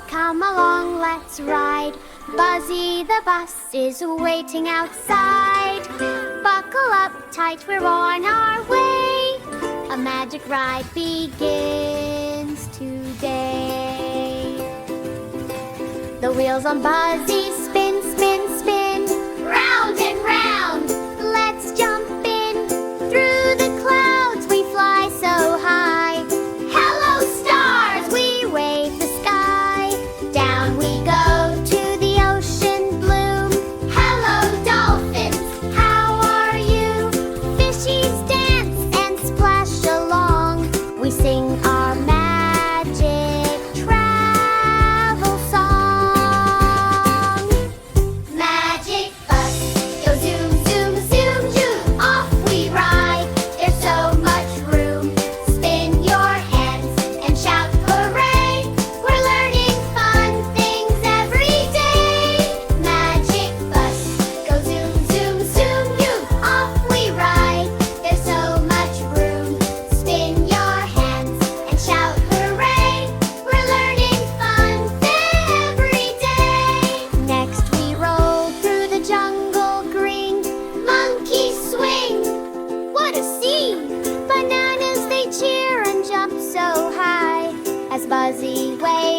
come along, let's ride. Buzzy the bus is waiting outside. Buckle up tight, we're on our way. A magic ride begins today. The wheels on Buzzy spin, spin, spin, round and round. Let's jump in. Through the clouds we fly so high. Hello stars, we wave the sky. Down we go to the ocean blue. Hello dolphins, how are you? Fishies dance and splash along. We sing our magic travel song. Magic bus, go zoom, zoom, zoom, zoom. Off we ride, there's so much room. Spin your hands and shout hooray. We're learning fun things every day. Magic bus, go zoom, zoom, zoom, zoom. Off we ride, there's so much room. Spin your hands and shout hooray. We're learning fun every day. Next we roll through the jungle green. Monkeys swing, what a scene! Bananas they cheer and jump so high as Buzzy waves